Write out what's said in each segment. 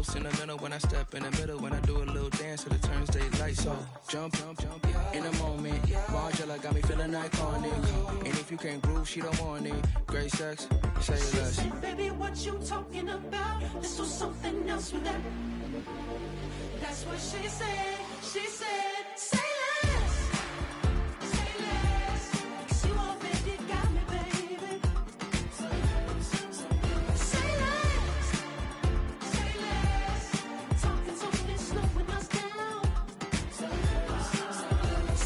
sentimental when I step in the middle. When I do a little dance to the turns they light. So jump, in a moment. Margella got me feeling iconic. And if you can't groove, she don't want it. Great sex, say less. Baby, what you talking about? This was something else with that. That's what she said. She said, say less. Say less. 'Cause you already got me, baby. Say less. Say less. Talking so this, slowing us down. Say less.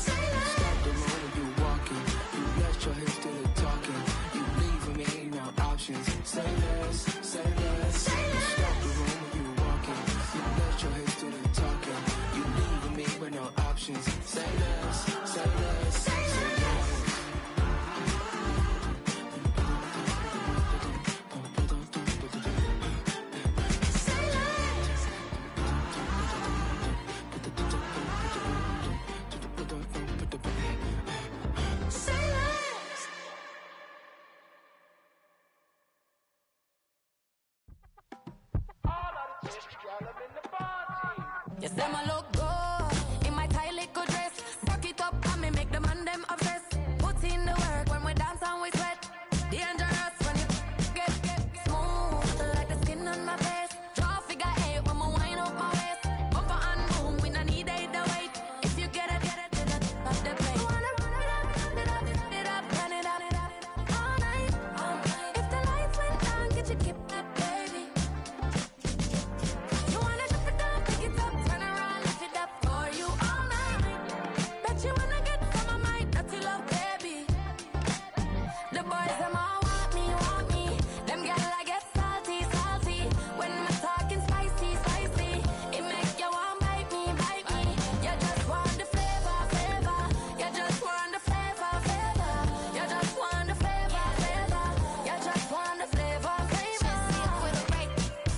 Say less. Stop the road when you walking. You let your hips do the talking. You leaving me no options. Say less. Say less. Say less. Stop the road when you walking. You let your hips do the talking. You leaving me with no options. Say less. Say less. Say less. Say less. You say my look good in my tight little dress. Rock it up and me make the man them obsessed. Put in the work when we dance and we sweat. Dangerous when you get smooth like the skin on my face. Draw figure eight when we wind up my waist. Bumper and boom, we no need it the weight. If you get it, then up the plate. You wanna run it up, run it up, run it up all night. If the lights went down, get your kip up, baby. You wanna drop it down, pick it up, turn around, lift it up for you all night. Bet you wanna get some of my dirty love, baby. The boys them all want me. Them gyal I get salty. When I'm talking spicy. It make you want bite me. You just want the flavor. You just want the flavor. You just want the flavor. You just want the flavor. With a right.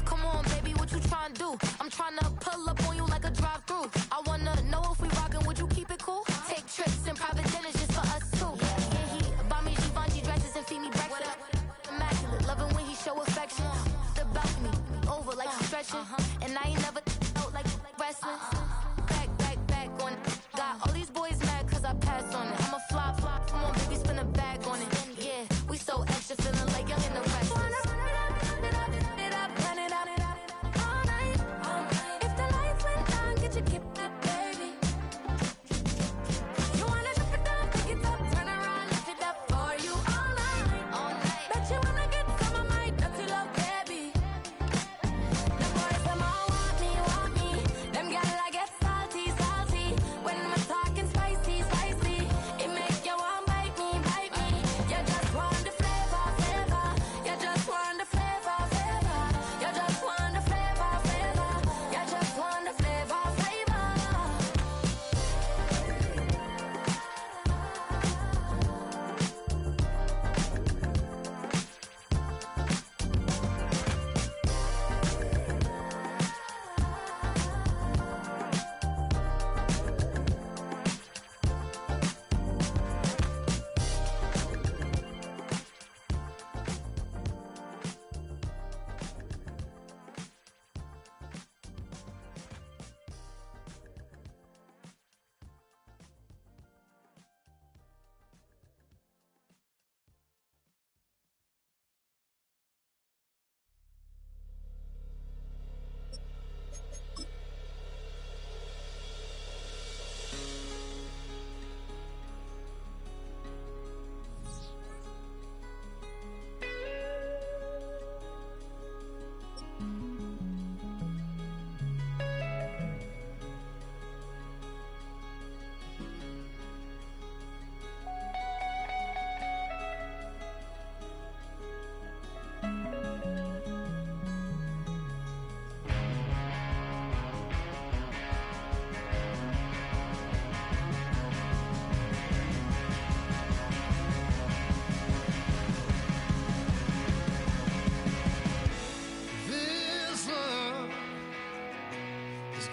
Come on, baby, what you tryna do? I'm tryna pull up on you like a drive-through. I wanna know if we rockin', would you keep it cool? Take trips and private dinners just for us two. Yeah, he buy me Givenchy dresses and feed me breakfast. Immaculate, loving when he show affection. About me, over like stretching. And I ain't never out like wrestling. Back on it. Got all these boys mad cause I passed on it. I'm a flop. Come on, baby, spin a bag on it. Yeah, we so extra, feeling like young and the rest. Run it up, all night. If the lights went down, get your kip up, baby. You wanna drop it down, pick it up, turn around, lift it up for you all night. Bet you wanna get some of my dirty love, baby. The boys them all want me. Them gyal I get salty. When I'm talking spicy. It make you want bite me. You just want the flavor. You just want the flavor. You just want the flavor. You just want the flavor.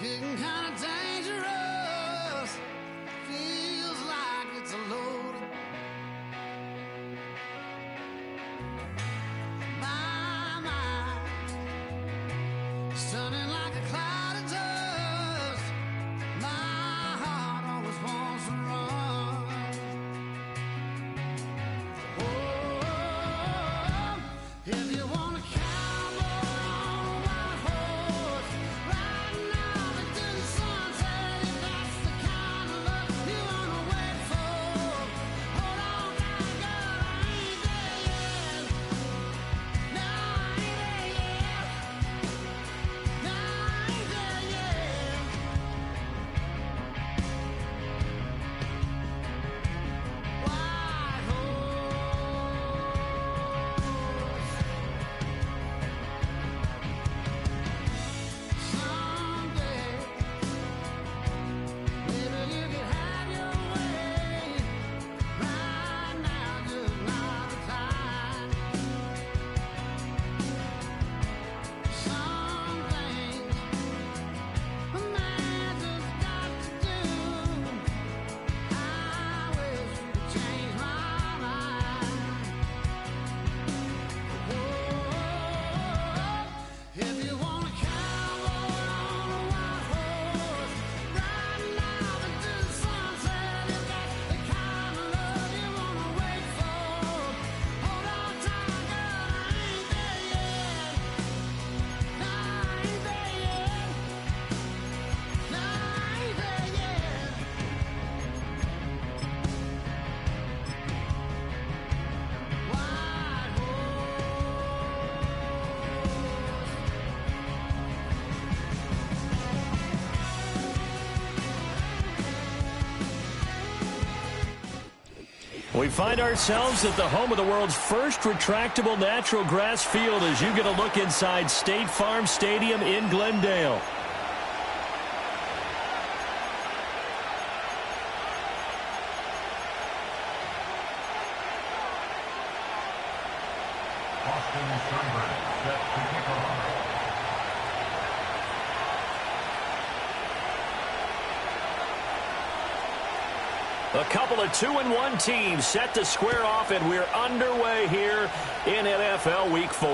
getting kind of dangerous. Feels like it's a load. My mind is turning like We find ourselves at the home of the world's first retractable natural grass field as you get a look inside State Farm Stadium in Glendale. A couple of 2-1 teams set to square off, and we're underway here in NFL Week 4.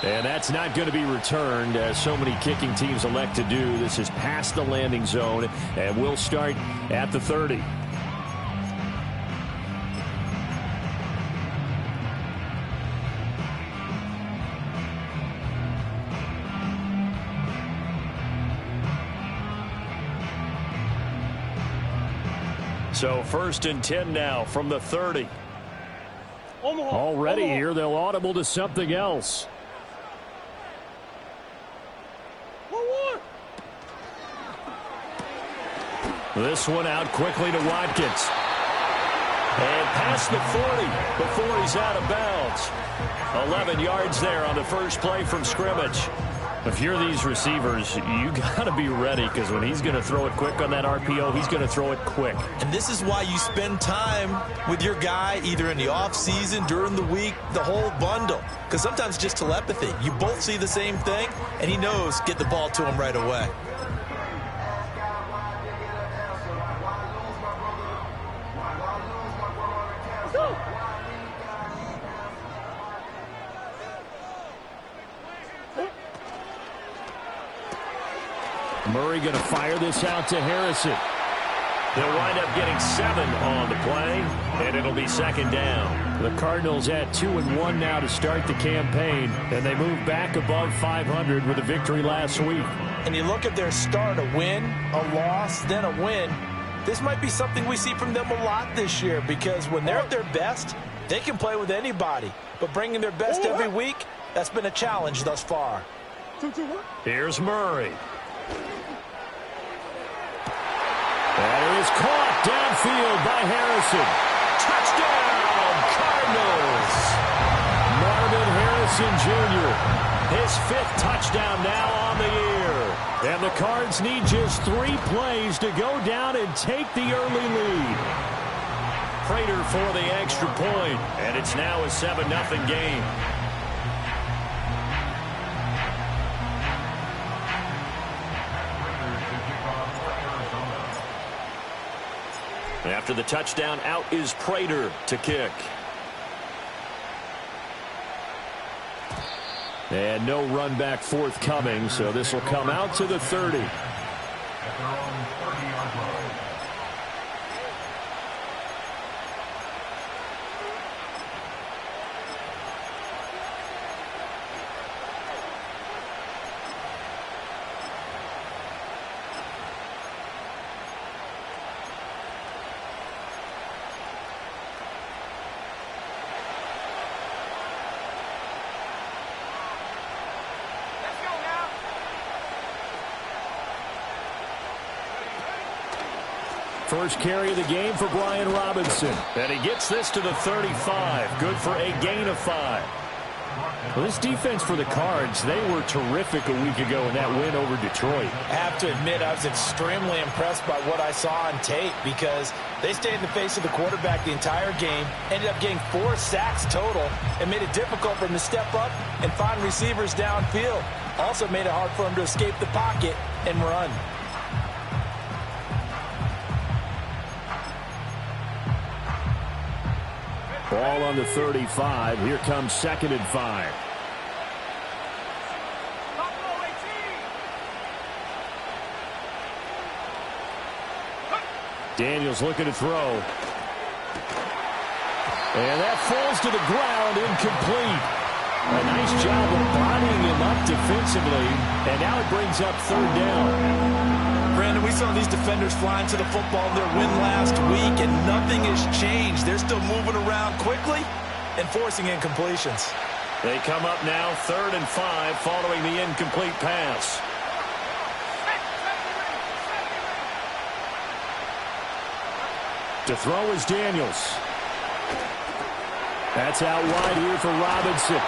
And that's not going to be returned, as so many kicking teams elect to do. This is past the landing zone, and we'll start at the 30. So 1st and 10 now from the 30. Already here, they'll audible to something else. This one out quickly to Watkins. And past the 40 before he's out of bounds. 11 yards there on the first play from scrimmage. If you're these receivers, you got to be ready, because when he's going to throw it quick on that RPO, he's going to throw it quick. And this is why you spend time with your guy either in the offseason, during the week, the whole bundle. Because sometimes just telepathy. You both see the same thing, and he knows get the ball to him right away. Murray going to fire this out to Harrison. They'll wind up getting 7 on the play, and it'll be 2nd down. The Cardinals at 2-1 now to start the campaign, and they move back above 500 with a victory last week. And you look at their start, a win, a loss, then a win. This might be something we see from them a lot this year, because when they're at their best, they can play with anybody. But bringing their best every week, that's been a challenge thus far. Here's Murray. That is caught downfield by Harrison. Touchdown, Cardinals! Marvin Harrison Jr., his 5th touchdown now on the year. And the Cards need just 3 plays to go down and take the early lead. Prater for the extra point, and it's now a 7-0 game. After the touchdown, out is Prater to kick. And no run back forthcoming, so this will come out to the 30. First carry of the game for Brian Robinson. And he gets this to the 35. Good for a gain of 5. Well, this defense for the Cards, they were terrific a week ago in that win over Detroit. I have to admit, I was extremely impressed by what I saw on tape, because they stayed in the face of the quarterback the entire game, ended up getting 4 sacks total, and made it difficult for him to step up and find receivers downfield. Also made it hard for him to escape the pocket and run. Ball on the 35. Here comes 2nd and 5. Daniels looking to throw. And that falls to the ground, incomplete. A nice job of bodying him up defensively. And now it brings up 3rd down. Brandon, we saw these defenders flying to the football in their win last week, and nothing has changed. They're still moving around quickly and forcing incompletions. They come up now 3rd and 5 following the incomplete pass. To throw is Daniels. That's out wide here for Robinson.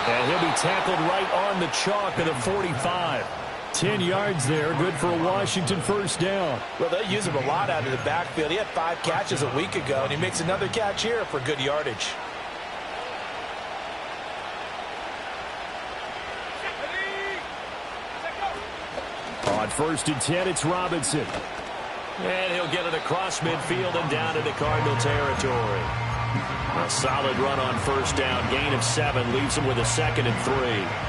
And he'll be tackled right on the chalk of the 45. 10 yards there, good for a Washington first down. Well, they use him a lot out of the backfield. He had 5 catches a week ago, and he makes another catch here for good yardage. On 1st and 10, it's Robinson. And he'll get it across midfield and down into Cardinal territory. A solid run on first down. Gain of 7 leaves him with a 2nd and 3.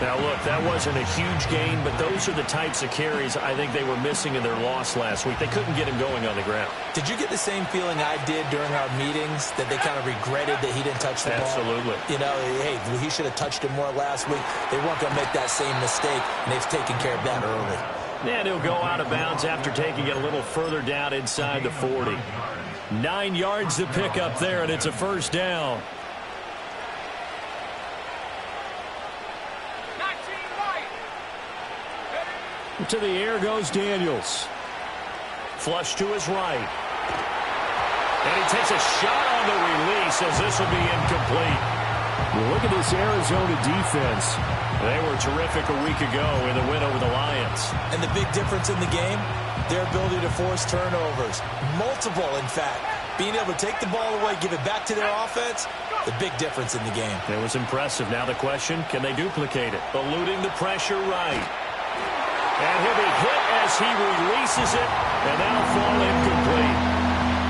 Now, look, that wasn't a huge gain, but those are the types of carries I think they were missing in their loss last week. They couldn't get him going on the ground. Did you get the same feeling I did during our meetings, that they kind of regretted that he didn't touch the ball? Absolutely. You know, hey, he should have touched it more last week. They weren't going to make that same mistake, and they've taken care of that early. And he'll go out of bounds after taking it a little further down inside the 40. 9 yards to pick up there, and it's a first down. To the air goes Daniels. Flush to his right. And he takes a shot on the release as this will be incomplete. Well, look at this Arizona defense. They were terrific a week ago in the win over the Lions. And the big difference in the game, their ability to force turnovers. Multiple, in fact. Being able to take the ball away, give it back to their offense, the big difference in the game. It was impressive. Now the question, can they duplicate it? Eluding the pressure right. And he'll be hit as he releases it, and that'll fall incomplete.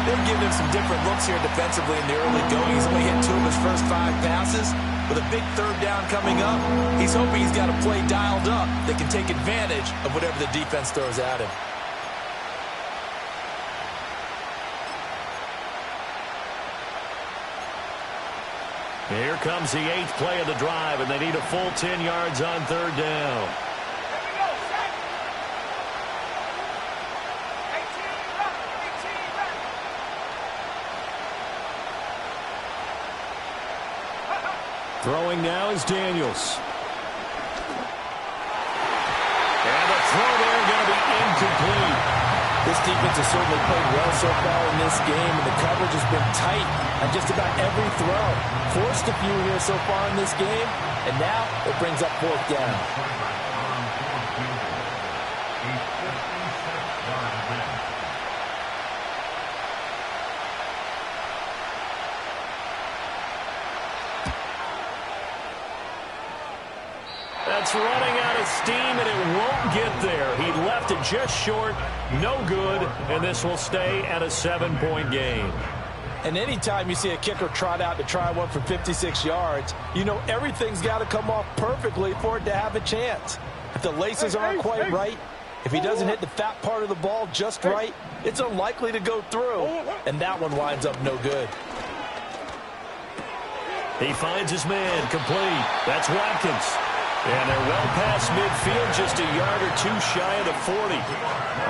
They're giving him some different looks here defensively in the early going. He's only hit 2 of his first 5 passes. With a big 3rd down coming up, he's hoping he's got a play dialed up that can take advantage of whatever the defense throws at him. Here comes the 8th play of the drive, and they need a full 10 yards on 3rd down. Throwing now is Daniels. And the throw there going to be incomplete. This defense has certainly played well so far in this game, and the coverage has been tight on just about every throw. Forced a few here so far in this game, and now it brings up 4th down. That's running out of steam, and it won't get there. He left it just short, no good, and this will stay at a 7-point game. And anytime you see a kicker trot out to try one for 56 yards, you know everything's got to come off perfectly for it to have a chance. If the laces aren't quite right, if he doesn't hit the fat part of the ball just right, it's unlikely to go through, and that one winds up no good. He finds his man complete. That's Watkins. And they're well past midfield, just a yard or 2 shy of the 40.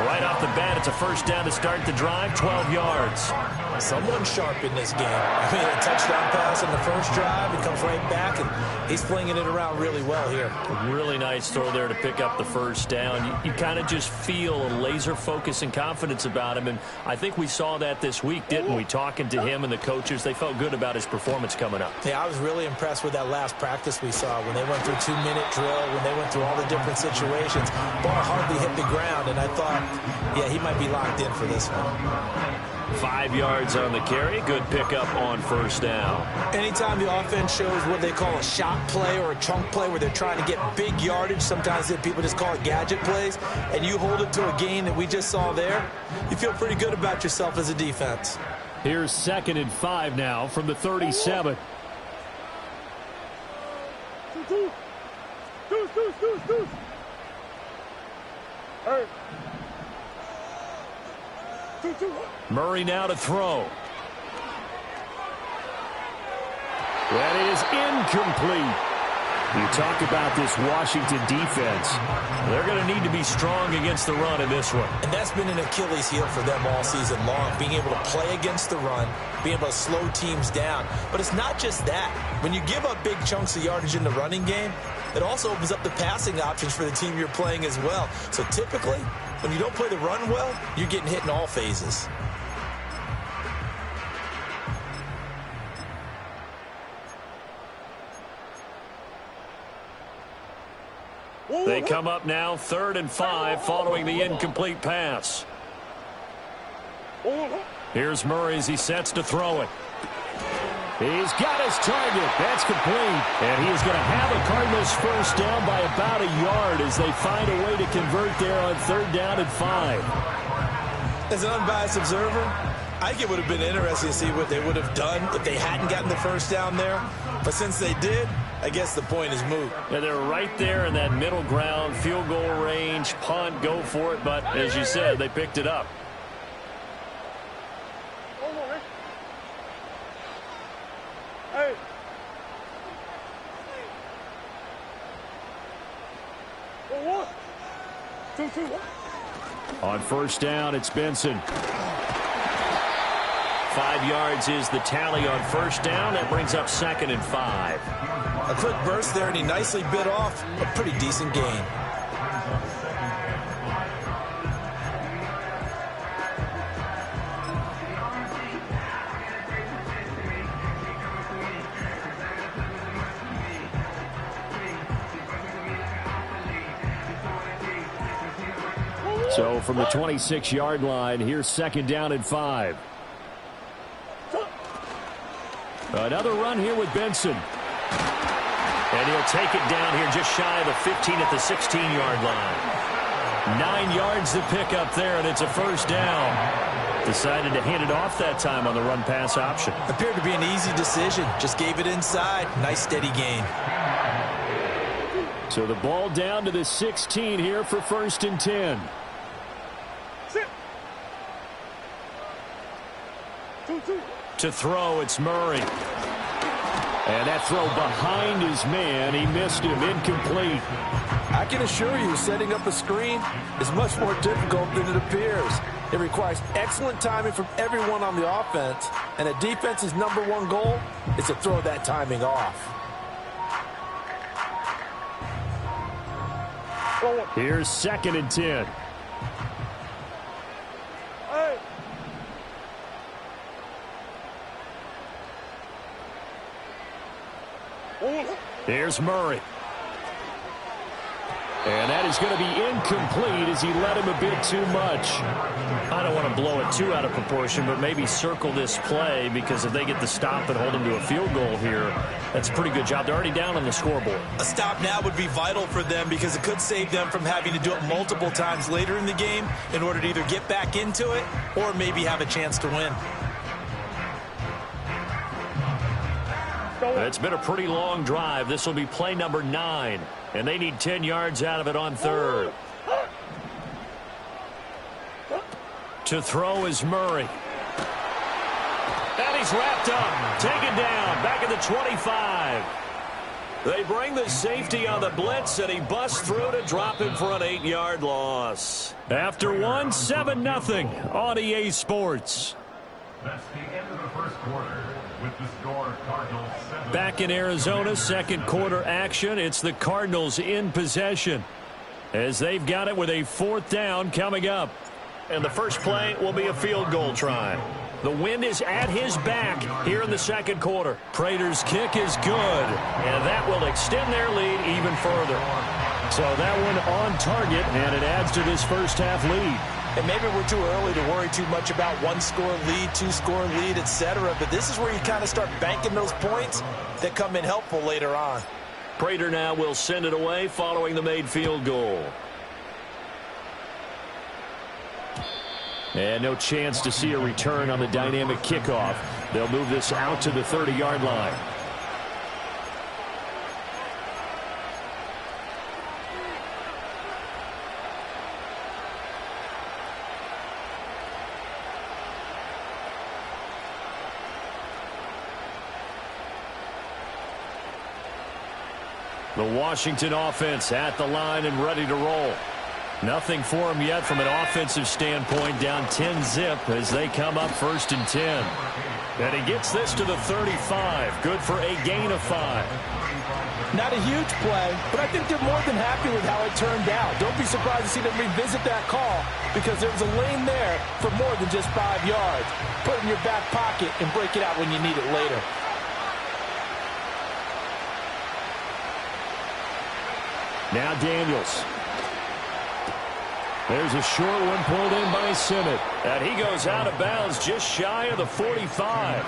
Right off the bat, it's a first down to start the drive, 12 yards. Someone sharp in this game. I mean, a touchdown pass on the first drive. He comes right back, and he's flinging it around really well here. A really nice throw there to pick up the first down. You kind of just feel a laser focus and confidence about him, and I think we saw that this week, didn't we? Talking to him and the coaches, they felt good about his performance coming up. Yeah, I was really impressed with that last practice we saw when they went through 2-minute drill, when they went through all the different situations. Ball hardly hit the ground, and I thought, yeah, he might be locked in for this one. 5 yards on the carry. Good pickup on first down. Anytime the offense shows what they call a shot play or a chunk play where they're trying to get big yardage, sometimes people just call it gadget plays, and you hold it to a gain that we just saw there, you feel pretty good about yourself as a defense. Here's 2nd and 5 now from the 37. Murray now to throw. That is incomplete. You talk about this Washington defense. They're going to need to be strong against the run in this one. And that's been an Achilles heel for them all season long, being able to play against the run, being able to slow teams down. But it's not just that. When you give up big chunks of yardage in the running game, it also opens up the passing options for the team you're playing as well. So typically, when you don't play the run well, you're getting hit in all phases. They come up now 3rd and 5 following the incomplete pass. Here's Murray as he sets to throw it. He's got his target. That's complete. And he is going to have a Cardinals first down by about a yard as they find a way to convert there on 3rd down and 5. As an unbiased observer, I think it would have been interesting to see what they would have done if they hadn't gotten the first down there. But since they did, I guess the point is moot. Yeah, they're right there in that middle ground, field goal range, punt, go for it. But as you said, they picked it up. On first down, it's Benson. 5 yards is the tally on first down. That brings up 2nd and 5. A quick burst there, and he nicely bit off a pretty decent gain. So from the 26-yard line, here's 2nd down and 5. Another run here with Benson. And he'll take it down here just shy of the 15 at the 16-yard line. 9 yards to pick up there, and it's a first down. Decided to hand it off that time on the run-pass option. Appeared to be an easy decision. Just gave it inside. Nice steady gain. So the ball down to the 16 here for 1st and 10. To throw, it's Murray. And that throw behind his man, he missed him, incomplete. I can assure you, setting up a screen is much more difficult than it appears. It requires excellent timing from everyone on the offense, and a defense's #1 goal is to throw that timing off. Here's 2nd and 10. Here's Murray. And that is going to be incomplete as he let him a bit too much. I don't want to blow it too out of proportion, but maybe circle this play, because if they get the stop and hold him to a field goal here, that's a pretty good job. They're already down on the scoreboard. A stop now would be vital for them, because it could save them from having to do it multiple times later in the game in order to either get back into it or maybe have a chance to win. It's been a pretty long drive. This will be play number 9, and they need 10 yards out of it on 3rd. To throw is Murray. And he's wrapped up. Taken down. Back at the 25. They bring the safety on the blitz, and he busts through to drop him for an 8-yard loss. After 1, 7-0 on EA Sports. That's the end of the first quarter. With the score, Cardinals 7. Back in Arizona, 2nd quarter action. It's the Cardinals in possession as they've got it with a 4th down coming up. And the first play will be a field goal try. The wind is at his back here in the 2nd quarter. Prater's kick is good, and that will extend their lead even further. So that one on target, and it adds to this first half lead. And maybe we're too early to worry too much about 1-score lead, 2-score lead, etc. But this is where you kind of start banking those points that come in helpful later on. Prater now will send it away following the made field goal. And no chance to see a return on the dynamic kickoff. They'll move this out to the 30-yard line. The Washington offense at the line and ready to roll. Nothing for them yet from an offensive standpoint, down 10-zip as they come up 1st and 10. And he gets this to the 35. Good for a gain of 5. Not a huge play, but I think they're more than happy with how it turned out. Don't be surprised to see them revisit that call, because there was a lane there for more than just 5 yards. Put it in your back pocket and break it out when you need it later. Now Daniels. There's a short one pulled in by Simmett. And he goes out of bounds just shy of the 45.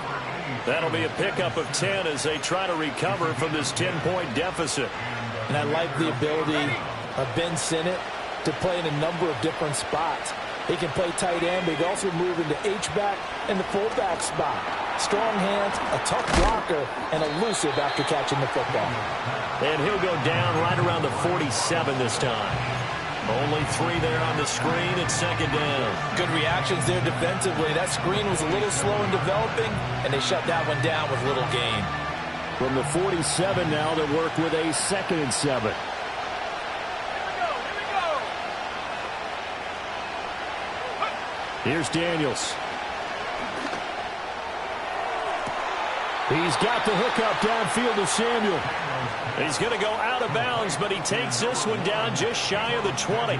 That'll be a pickup of 10 as they try to recover from this 10-point deficit. And I like the ability of Ben Sinnott to play in a number of different spots. He can play tight end, but he can also move into H-back and the fullback spot. Strong hands, a tough blocker, and elusive after catching the football. And he'll go down right around the 47 this time. Only 3 there on the screen at second down. Good reactions there defensively. That screen was a little slow in developing, and they shut that one down with little gain. From the 47 now, they work with a 2nd and 7. Here's Daniels. He's got the hook up downfield to Samuel. He's going to go out of bounds, but he takes this one down just shy of the 20.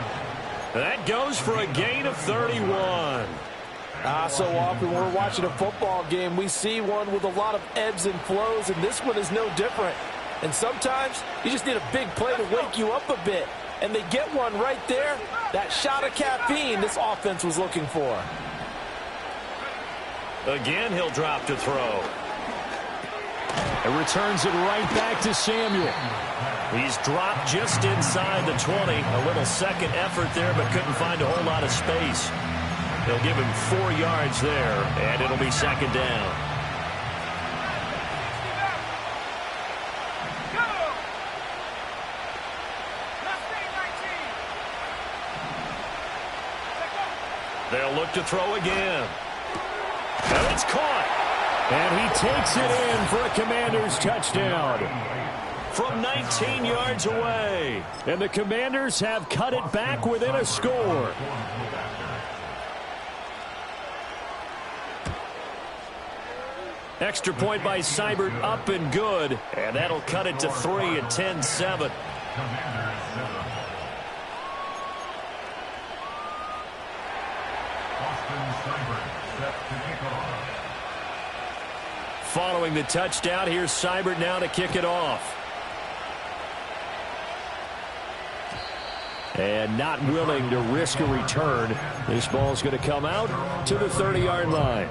That goes for a gain of 31. So often when we're watching a football game, we see one with a lot of ebbs and flows, and this one is no different. And sometimes you just need a big play to wake you up a bit. And they get one right there. That shot of caffeine this offense was looking for. Again, he'll drop to throw. And returns it right back to Samuel. He's dropped just inside the 20. A little second effort there, but couldn't find a whole lot of space. They'll give him 4 yards there, and it'll be second down. They'll look to throw again. And it's caught. And he takes it in for a Commanders touchdown. From 19 yards away. And the Commanders have cut it back within a score. Extra point by Seibert up and good. And that'll cut it to 3 at 10-7. Following the touchdown, here's Seibert now to kick it off. And not willing to risk a return. This ball's going to come out to the 30-yard line.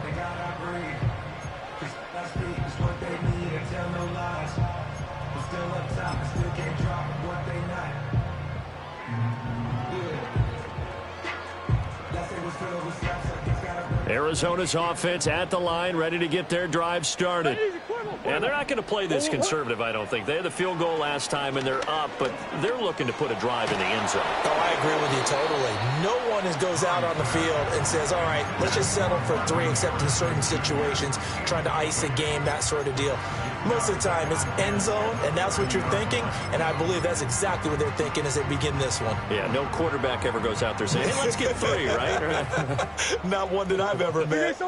Arizona's offense at the line, ready to get their drive started. And they're not going to play this conservative, I don't think. They had the field goal last time, and they're up, but they're looking to put a drive in the end zone. Oh, I agree with you totally. No one goes out on the field and says, all right, let's just settle for 3, except in certain situations, trying to ice a game, that sort of deal. Most of the time, it's end zone, and that's what you're thinking, and I believe that's exactly what they're thinking as they begin this one. Yeah, no quarterback ever goes out there saying, hey, let's get 3, right? Not one that I've ever met.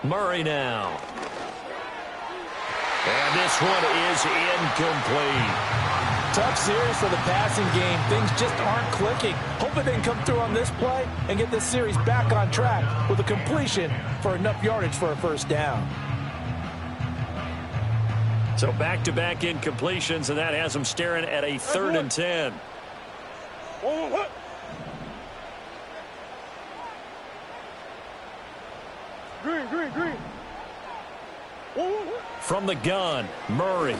Murray now. And this one is incomplete. Tough series for the passing game. Things just aren't clicking. Hoping they can come through on this play and get this series back on track with a completion for enough yardage for a first down. So back-to-back incompletions, and that has them staring at a 3rd and 10. Green. From the gun, Murray.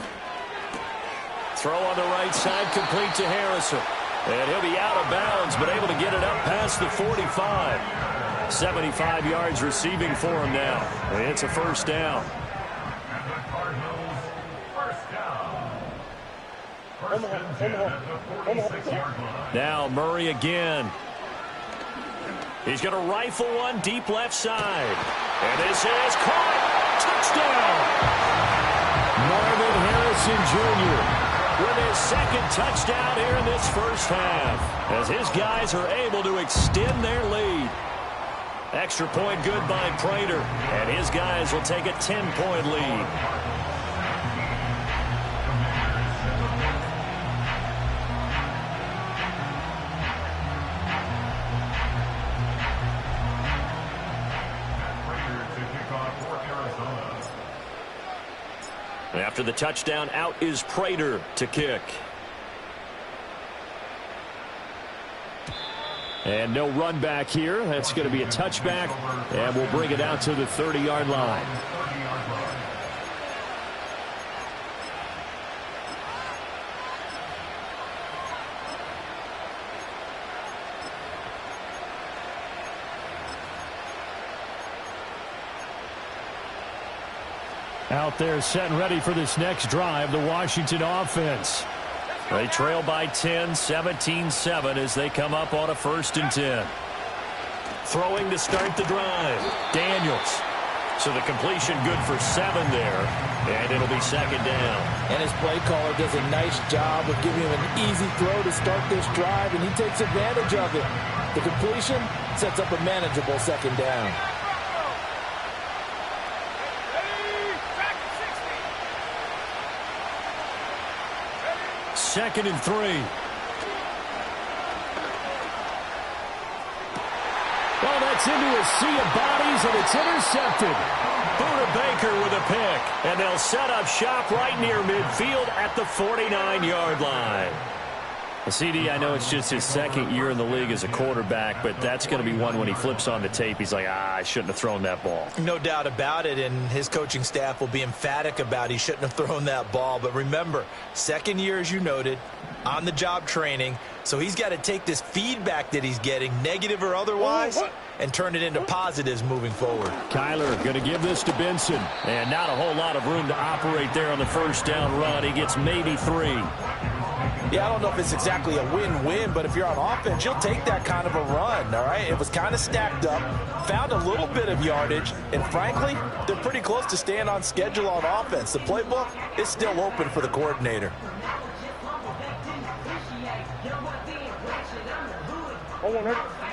Throw on the right side, complete to Harrison. And he'll be out of bounds, but able to get it up past the 45. 75 yards receiving for him now. And it's a first down. Now Murray again. He's going to rifle one deep left side. And this is caught. Touchdown. Marvin Harrison Jr. with his 2nd touchdown here in this first half, as his guys are able to extend their lead. Extra point good by Prater, and his guys will take a 10-point lead. After the touchdown, out is Prater to kick. And no run back here. That's going to be a touchback, and we'll bring it out to the 30-yard line. Out there set and ready for this next drive, the Washington offense. They trail by 10, 17-7 as they come up on a 1st and 10. Throwing to start the drive. Daniels. So the completion good for 7 there, and it'll be 2nd down. And his play caller does a nice job of giving him an easy throw to start this drive, and he takes advantage of it. The completion sets up a manageable 2nd down. Second and 3. Well, that's into a sea of bodies, and it's intercepted. Buda Baker with a pick, and they'll set up shop right near midfield at the 49-yard line. CD, I know it's just his 2nd year in the league as a quarterback, but that's going to be one when he flips on the tape. He's like, I shouldn't have thrown that ball. No doubt about it, and his coaching staff will be emphatic about he shouldn't have thrown that ball. But remember, 2nd year, as you noted, on-the-job training, so he's got to take this feedback that he's getting, negative or otherwise, and turn it into positives moving forward. Kyler going to give this to Benson, and not a whole lot of room to operate there on the 1st down run. He gets maybe 3. Yeah, I don't know if it's exactly a win-win, but if you're on offense, you'll take that kind of a run, all right? It was kind of stacked up, found a little bit of yardage, and frankly, they're pretty close to staying on schedule on offense. The playbook is still open for the coordinator.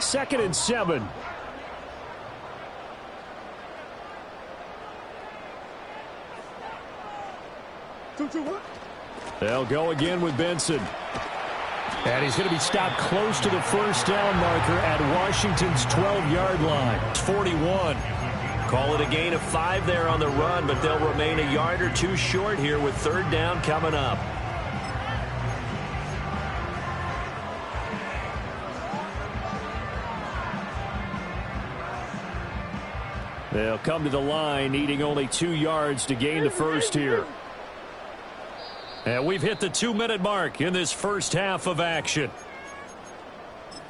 Second and 7. What? They'll go again with Benson. And he's going to be stopped close to the 1st down marker at Washington's 12-yard line. It's 41. Call it a gain of 5 there on the run, but they'll remain a yard or 2 short here with 3rd down coming up. They'll come to the line, needing only 2 yards to gain the 1st here. And we've hit the 2-minute mark in this first half of action.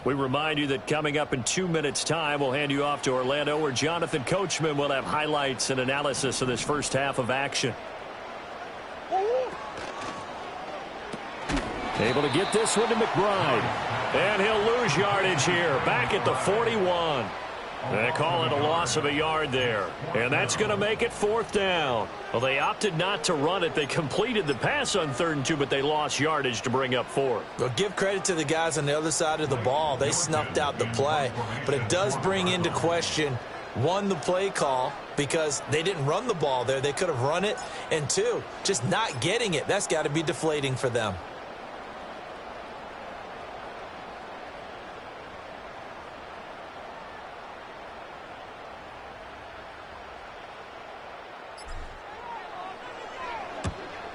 We remind you that coming up in 2 minutes' time, we'll hand you off to Orlando, where Jonathan Coachman will have highlights and analysis of this first half of action. Able to get this one to McBride. And he'll lose yardage here, back at the 41. They call it a loss of a yard there. And that's going to make it 4th down. Well, they opted not to run it. They completed the pass on 3rd and 2, but they lost yardage to bring up 4. Well, give credit to the guys on the other side of the ball. They snuffed out the play. But it does bring into question, 1, the play call, because they didn't run the ball there. They could have run it. And 2, just not getting it. That's got to be deflating for them.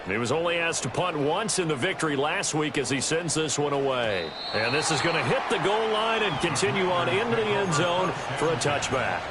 He was only asked to punt once in the victory last week as he sends this one away. And this is going to hit the goal line and continue on into the end zone for a touchback.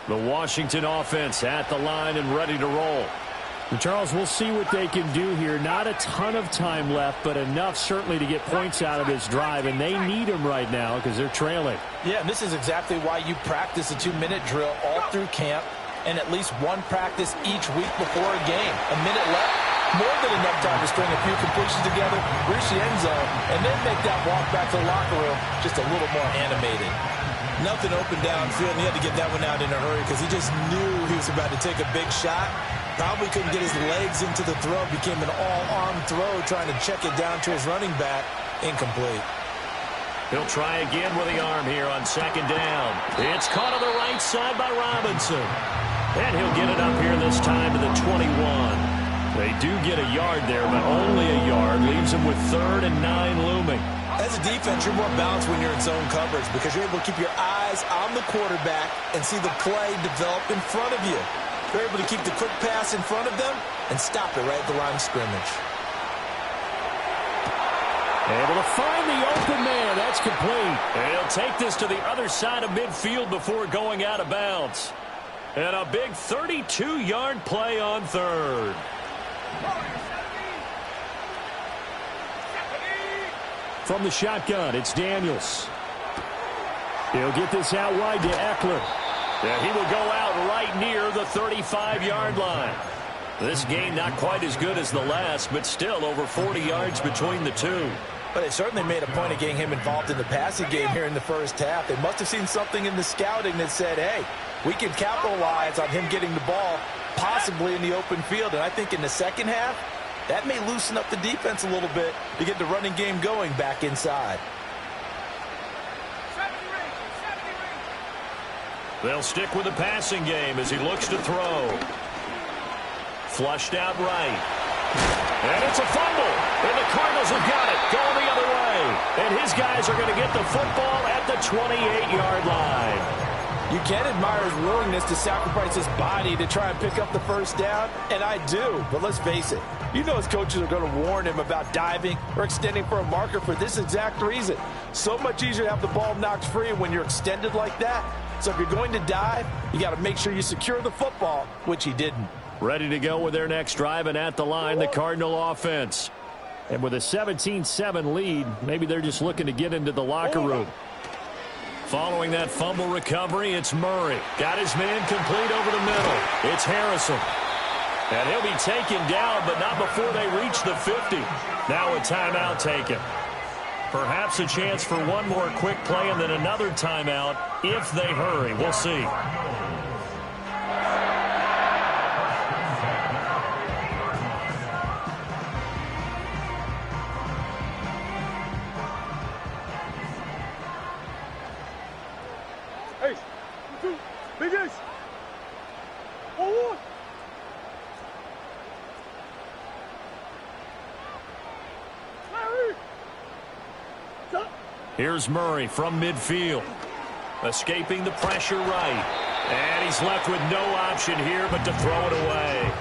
The Washington offense at the line and ready to roll. And Charles, we'll see what they can do here. Not a ton of time left, but enough certainly to get points out of this drive, and they need them right now because they're trailing. Yeah, and this is exactly why you practice a 2-minute drill all through camp and at least 1 practice each week before a game. A minute left, more than enough time to string a few completions together, reach the end zone, and then make that walk back to the locker room just a little more animated. Nothing open downfield, and he had to get that one out in a hurry because he just knew he was about to take a big shot. Probably couldn't get his legs into the throw. Became an all-arm throw trying to check it down to his running back. Incomplete. He'll try again with the arm here on second down. It's caught on the right side by Robinson. And he'll get it up here this time to the 21. They do get a yard there, but only a yard. Leaves them with 3rd and 9 looming. As a defense, you're more balanced when you're in zone coverage because you're able to keep your eyes on the quarterback and see the play develop in front of you. You're able to keep the quick pass in front of them and stop it right at the line of scrimmage. Able to find the open man. That's complete. And he'll take this to the other side of midfield before going out of bounds. And a big 32-yard play on 3rd. From the shotgun, it's Daniels. He'll get this out wide to Eckler. And he will go out right near the 35-yard line. This game not quite as good as the last, but still over 40 yards between the two. But they certainly made a point of getting him involved in the passing game here in the first half. They must have seen something in the scouting that said, hey, we can capitalize on him getting the ball possibly in the open field. And I think in the second half, that may loosen up the defense a little bit to get the running game going back inside. They'll stick with the passing game as he looks to throw. Flushed out right. And it's a fumble. And the Cardinals have got it. Going the other way. And his guys are going to get the football at the 28-yard line. You can admire his willingness to sacrifice his body to try and pick up the first down, and I do. But let's face it, you know his coaches are going to warn him about diving or extending for a marker for this exact reason. So much easier to have the ball knocked free when you're extended like that. So if you're going to dive, you got to make sure you secure the football, which he didn't. Ready to go with their next drive, and at the line, the Cardinal offense. And with a 17-7 lead, maybe they're just looking to get into the locker room. Following that fumble recovery, it's Murray. Got his man complete over the middle. It's Harrison. And he'll be taken down, but not before they reach the 50. Now a timeout taken. Perhaps a chance for one more quick play and then another timeout if they hurry. We'll see. Hey, big ace. Forward. Larry. Stop. Here's Murray from midfield. Escaping the pressure right. And he's left with no option here but to throw it away.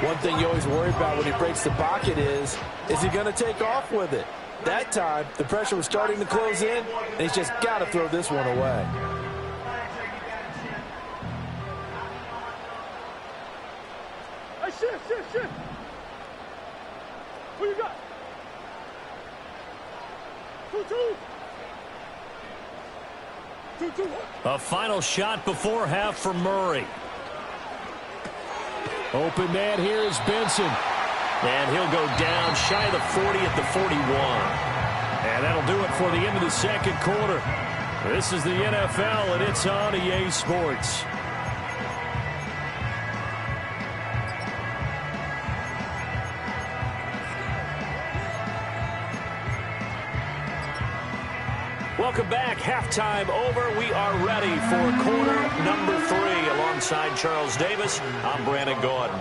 One thing you always worry about when he breaks the pocket is he going to take off with it? That time, the pressure was starting to close in, and he's just got to throw this one away. Hey, shift. Who you got? 2-2. 2-2. A final shot before half for Murray. Open man here is Benson. And he'll go down shy of the 40 at the 41. And that'll do it for the end of the second quarter. This is the NFL, and it's on EA Sports. Welcome back. Halftime over. We are ready for quarter number 3. Alongside Charles Davis, I'm Brandon Gordon.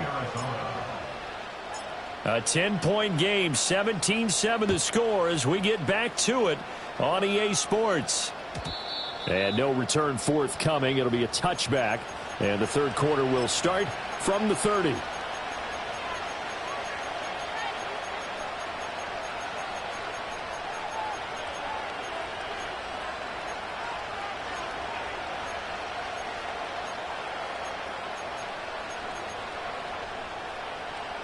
A 10-point game, 17-7 the score as we get back to it on EA Sports. And no return forthcoming. It'll be a touchback. And the third quarter will start from the 30.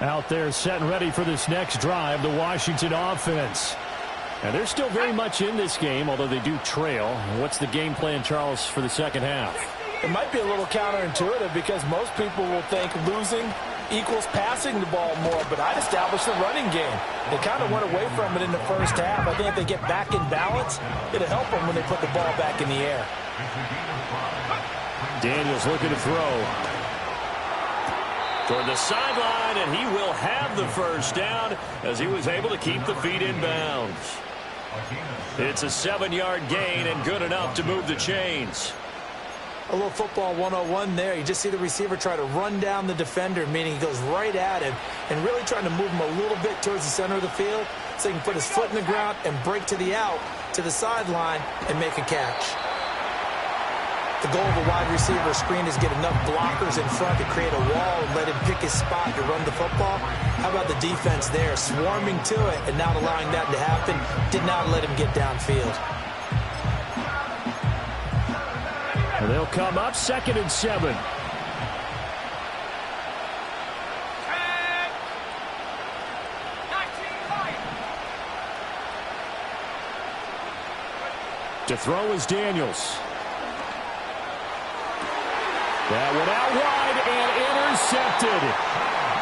Out there set and ready for this next drive, the Washington offense. And they're still very much in this game, although they do trail. What's the game plan, Charles, for the second half? It might be a little counterintuitive because most people will think losing equals passing the ball more, but I'd establish the running game. They kind of went away from it in the first half. I think if they get back in balance, it'll help them when they put the ball back in the air. Daniels looking to throw. Toward the sideline, and he will have the first down as he was able to keep the feet in bounds. It's a 7-yard gain and good enough to move the chains. A little football 101 there. You just see the receiver try to run down the defender, meaning he goes right at him and really trying to move him a little bit towards the center of the field so he can put his foot in the ground and break to the out, to the sideline, and make a catch. The goal of a wide receiver screen is get enough blockers in front to create a wall and let him pick his spot to run the football. How about the defense there, swarming to it and not allowing that to happen? Did not let him get downfield. And they'll come up 2nd and 7. To throw is Daniels. That one out wide and intercepted.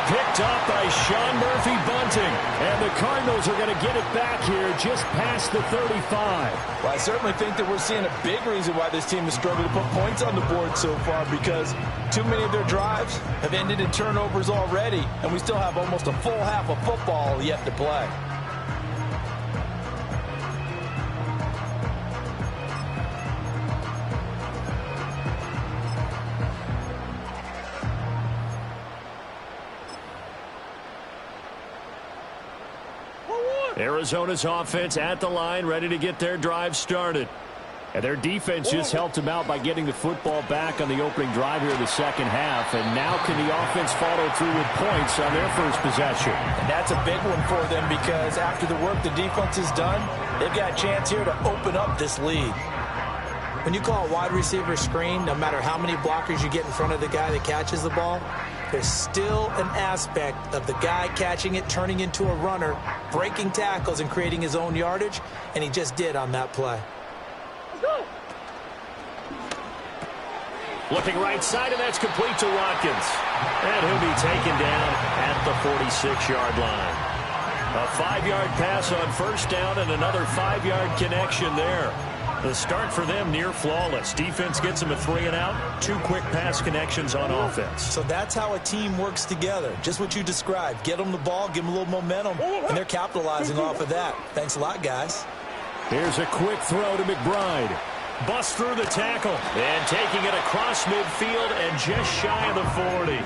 Picked up by Sean Murphy-Bunting. And the Cardinals are going to get it back here just past the 35. Well, I certainly think that we're seeing a big reason why this team has struggled to put points on the board so far, because too many of their drives have ended in turnovers already, and we still have almost a full half of football yet to play. Arizona's offense at the line, ready to get their drive started. And their defense just helped them out by getting the football back on the opening drive here in the second half. And now can the offense follow through with points on their first possession? And that's a big one for them, because after the work the defense has done, they've got a chance here to open up this lead. When you call a wide receiver screen, no matter how many blockers you get in front of the guy that catches the ball, there's still an aspect of the guy catching it, turning into a runner, breaking tackles and creating his own yardage, and he just did on that play. Let's go. Looking right side, and that's complete to Watkins. And he'll be taken down at the 46-yard line. A 5-yard pass on first down and another 5-yard connection there. The start for them near flawless. Defense gets them a 3-and-out. 2 quick pass connections on offense. So that's how a team works together. Just what you described. Get them the ball, give them a little momentum, and they're capitalizing off of that. Thanks a lot, guys. Here's a quick throw to McBride. Busts through the tackle. And taking it across midfield and just shy of the 40.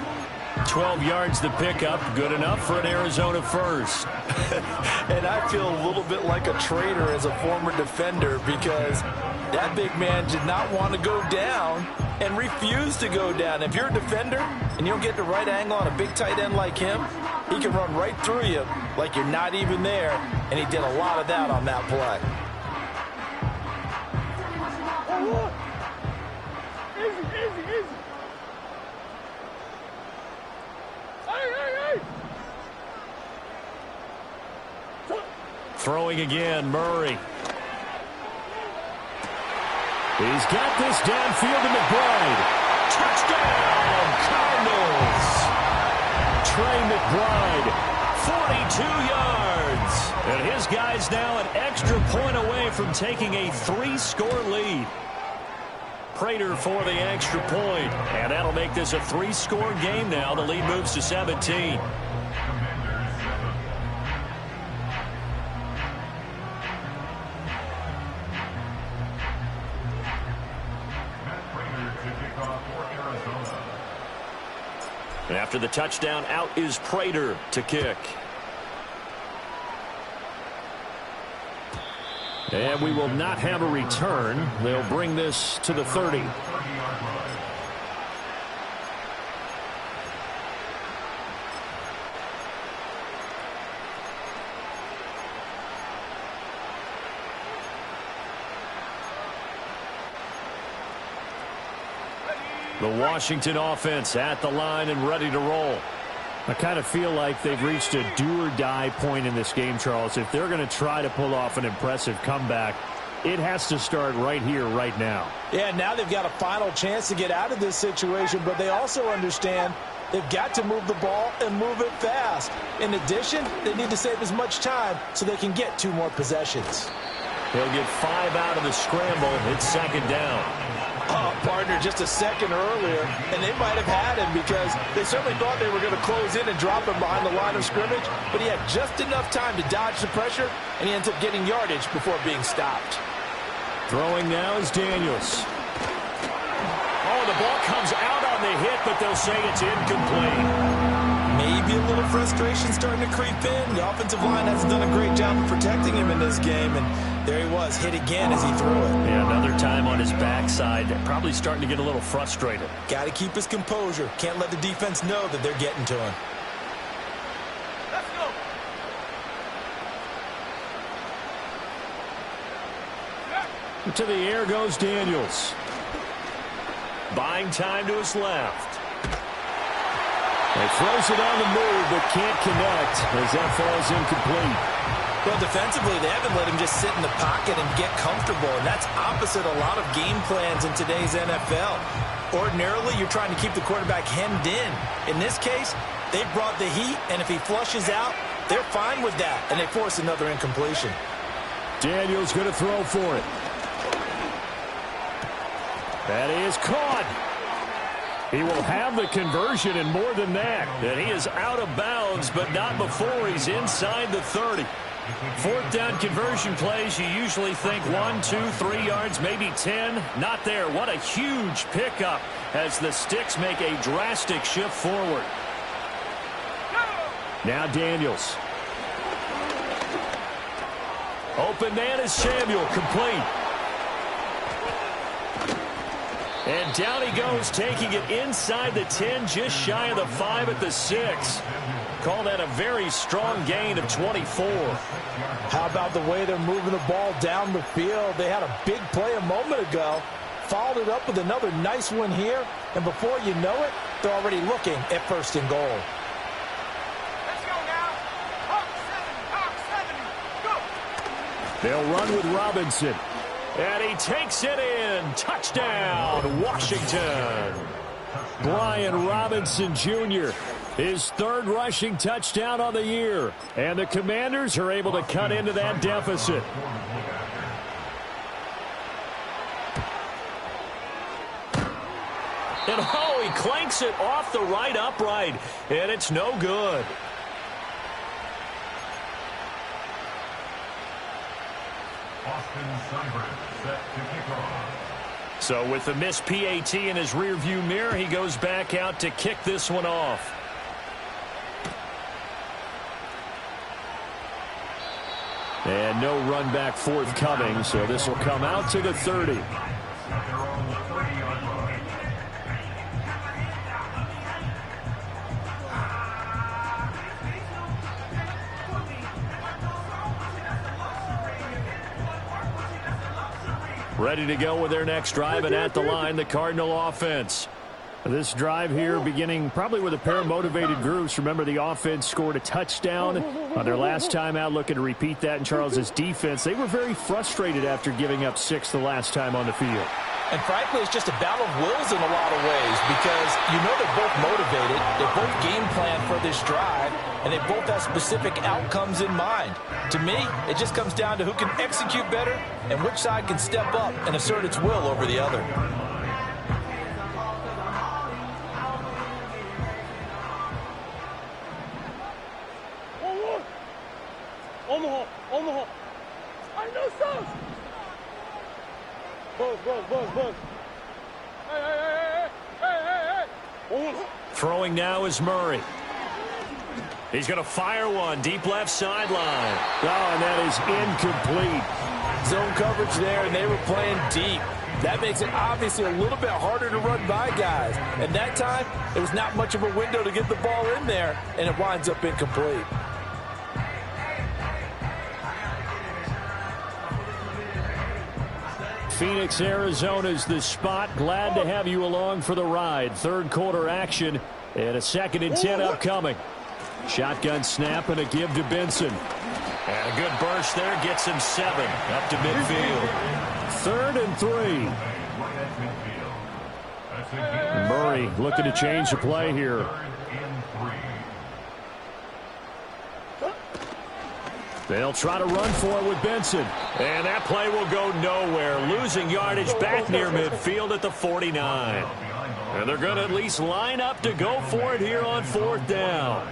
12 yards to pick up. Good enough for an Arizona first. And I feel a little bit like a traitor as a former defender, because that big man did not want to go down and refused to go down. If you're a defender and you don't get the right angle on a big tight end like him, he can run right through you like you're not even there, and he did a lot of that on that play. Easy. Hey. Throwing again, Murray. He's got this downfield to McBride. Touchdown, Cardinals! Trey McBride, 42 yards. And his guys now an extra point away from taking a 3-score lead. Prater for the extra point. And that'll make this a 3-score game now. The lead moves to 17. And after the touchdown, out is Prater to kick. And we will not have a return. They'll bring this to the 30. The Washington offense at the line and ready to roll. I kind of feel like they've reached a do-or-die point in this game, Charles. If they're going to try to pull off an impressive comeback, it has to start right here, right now. Yeah, now they've got a final chance to get out of this situation, but they also understand they've got to move the ball and move it fast. In addition, they need to save as much time so they can get 2 more possessions. They'll get 5 out of the scramble. It's second down. partner just a second earlier, and they might have had him because they certainly thought they were going to close in and drop him behind the line of scrimmage, but he had just enough time to dodge the pressure, and he ends up getting yardage before being stopped. Throwing now is Daniels. Oh, the ball comes out on the hit, but they'll say it's incomplete. Maybe a little frustration starting to creep in. The offensive line hasn't done a great job of protecting him in this game, and there he was, hit again as he threw it. Yeah, another time on his backside. Probably starting to get a little frustrated. Got to keep his composure. Can't let the defense know that they're getting to him. Let's go. To the air goes Daniels. Buying time to his left. He throws it on the move, but can't connect as that falls incomplete. Well, defensively, they haven't let him just sit in the pocket and get comfortable, and that's opposite a lot of game plans in today's NFL. Ordinarily, you're trying to keep the quarterback hemmed in. In this case, they brought the heat, and if he flushes out, they're fine with that, and they force another incompletion. Daniels going to throw for it. That is caught. He will have the conversion and more than that. And he is out of bounds, but not before he's inside the 30. Fourth down conversion plays, you usually think 1, 2, 3 yards, maybe 10. Not there. What a huge pickup as the Sticks make a drastic shift forward. Now Daniels. Open man is Samuel, complete. And down he goes, taking it inside the 10, just shy of the 5 at the 6. Call that a very strong gain of 24. How about the way they're moving the ball down the field? They had a big play a moment ago, followed it up with another nice one here, and before you know it, they're already looking at 1st and goal. Let's go now. Hawk 70, go. They'll run with Robinson. And he takes it in. Touchdown, Washington. Brian Robinson Jr., his 3rd rushing touchdown on the year. And the Commanders are able to cut into that deficit. And oh, he clanks it off the right upright. And it's no good. So with the missed PAT in his rearview mirror, he goes back out to kick this one off. And no run back forthcoming, so this will come out to the 30. Ready to go with their next drive, and at the line, the Cardinal offense. This drive here beginning probably with a pair of motivated groups. Remember, the offense scored a touchdown on their last time out, looking to repeat that in Charles's defense. They were very frustrated after giving up 6 the last time on the field. And frankly, it's just a battle of wills in a lot of ways because you know they're both motivated, they both game plan for this drive, and they both have specific outcomes in mind. To me, it just comes down to who can execute better and which side can step up and assert its will over the other. Omaha. I know so. Buzz. Hey. Throwing now is Murray. He's going to fire one deep left sideline. Oh, and that is incomplete. Zone coverage there, and they were playing deep. That makes it obviously a little bit harder to run by guys. And that time, it was not much of a window to get the ball in there, and it winds up incomplete. Phoenix, Arizona's the spot. Glad to have you along for the ride. 3rd quarter action and a 2nd and 10 upcoming. Shotgun snap and a give to Benson. And a good burst there gets him 7 up to midfield. 3rd and 3. Murray looking to change the play here. They'll try to run for it with Benson. And that play will go nowhere, losing yardage back near midfield at the 49. And they're going to at least line up to go for it here on 4th down.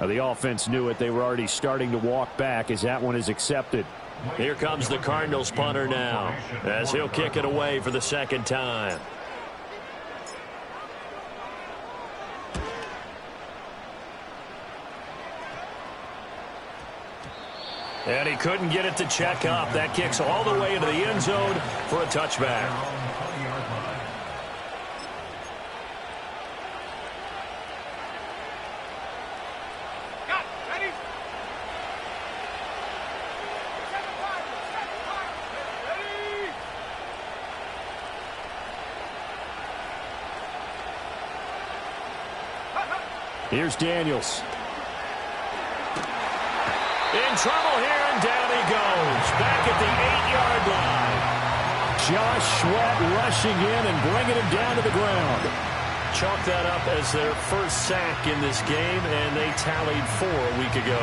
The offense knew it. They were already starting to walk back as that one is accepted. Here comes the Cardinals punter now as he'll kick it away for the 2nd time. And he couldn't get it to check up. That kicks all the way into the end zone for a touchback. Here's Daniels. In trouble here, and down he goes. Back at the 8-yard line. Josh Sweat rushing in and bringing him down to the ground. Chalk that up as their first sack in this game, and they tallied 4 a week ago.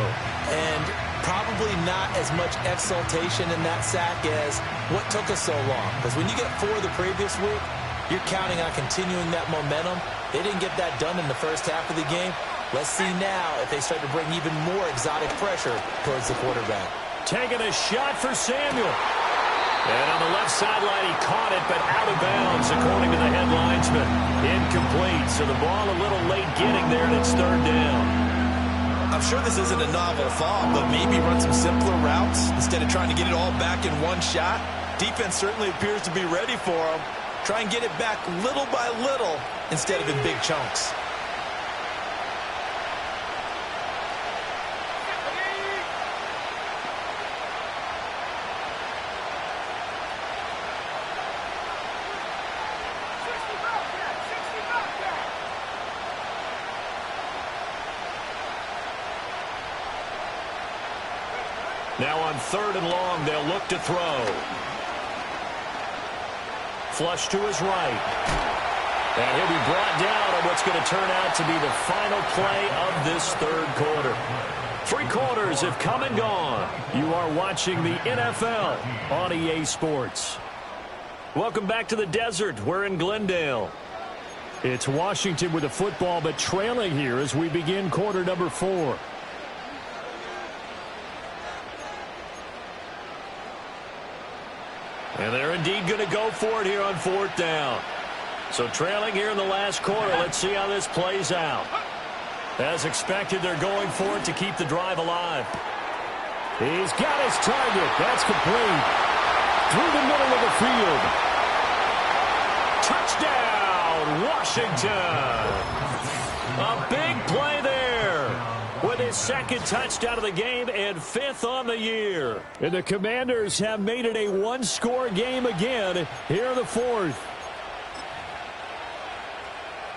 And probably not as much exultation in that sack as what took us so long. Because when you get 4 the previous week, you're counting on continuing that momentum. They didn't get that done in the first half of the game. Let's see now if they start to bring even more exotic pressure towards the quarterback. Taking a shot for Samuel. And on the left sideline, he caught it, but out of bounds, according to the head linesman. Incomplete, so the ball a little late getting there, and it's 3rd down. I'm sure this isn't a novel thought, but maybe run some simpler routes instead of trying to get it all back in one shot. Defense certainly appears to be ready for them. Try and get it back little by little instead of in big chunks. Now on 3rd and long, they'll look to throw. Flush to his right. And he'll be brought down on what's going to turn out to be the final play of this 3rd quarter. 3 quarters have come and gone. You are watching the NFL on EA Sports. Welcome back to the desert. We're in Glendale. It's Washington with the football, but trailing here as we begin quarter number 4. And they're indeed going to go for it here on 4th down. So trailing here in the last quarter. Let's see how this plays out. As expected, they're going for it to keep the drive alive. He's got his target. That's complete. Through the middle of the field. Touchdown, Washington. A big play there. With his 2nd touchdown of the game and 5th on the year. And the Commanders have made it a 1-score game again here in the 4th.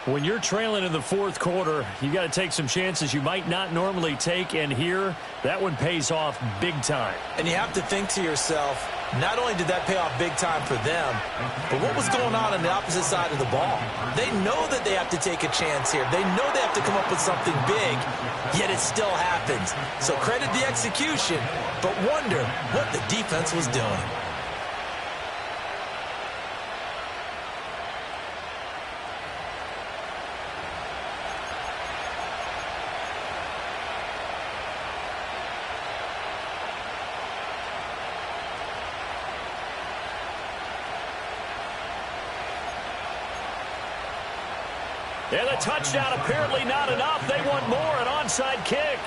When you're trailing in the 4th quarter, you got to take some chances you might not normally take, and here, that one pays off big time. And you have to think to yourself, not only did that pay off big time for them, but what was going on the opposite side of the ball? They know that they have to take a chance here. They know they have to come up with something big, yet it still happens. So credit the execution, but wonder what the defense was doing. And a touchdown apparently not enough. They want more, an onside kick.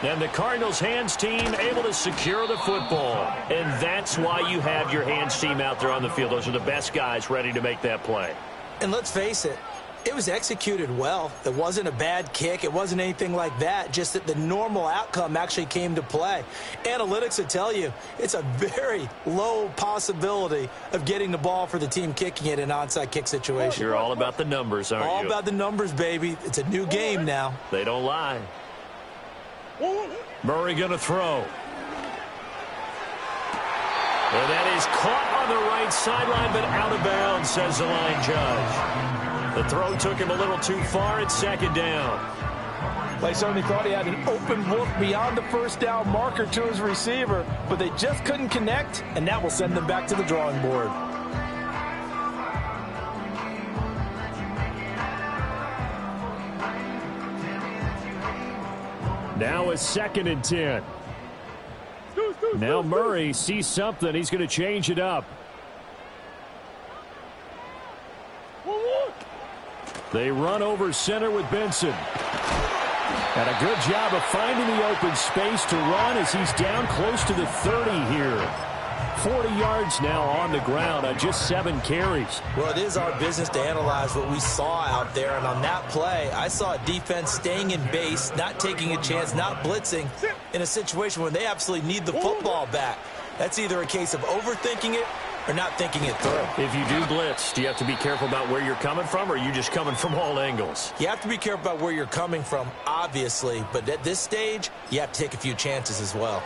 And the Cardinals hands team able to secure the football. And that's why you have your hands team out there on the field. Those are the best guys ready to make that play. And let's face it, it was executed well. It wasn't a bad kick. It wasn't anything like that. Just that the normal outcome actually came to play. Analytics would tell you it's a very low possibility of getting the ball for the team kicking it in an onside kick situation. You're all about the numbers, aren't you? All about the numbers, baby. It's a new game now. They don't lie. Murray going to throw. And that is caught on the right sideline, but out of bounds, says the line judge. The throw took him a little too far. It's second down. They certainly thought he had an open look beyond the first down marker to his receiver, but they just couldn't connect, and that will send them back to the drawing board. Now it's 2nd and 10. Now Murray sees something. He's going to change it up. They run over center with Benson. And a good job of finding the open space to run as he's down close to the 30 here. 40 yards now on the ground on just 7 carries. Well, it is our business to analyze what we saw out there. And on that play, I saw a defense staying in base, not taking a chance, not blitzing in a situation where they absolutely need the football back. That's either a case of overthinking it or not thinking it through. If you do blitz, do you have to be careful about where you're coming from, or are you just coming from all angles? You have to be careful about where you're coming from, obviously. But at this stage, you have to take a few chances as well.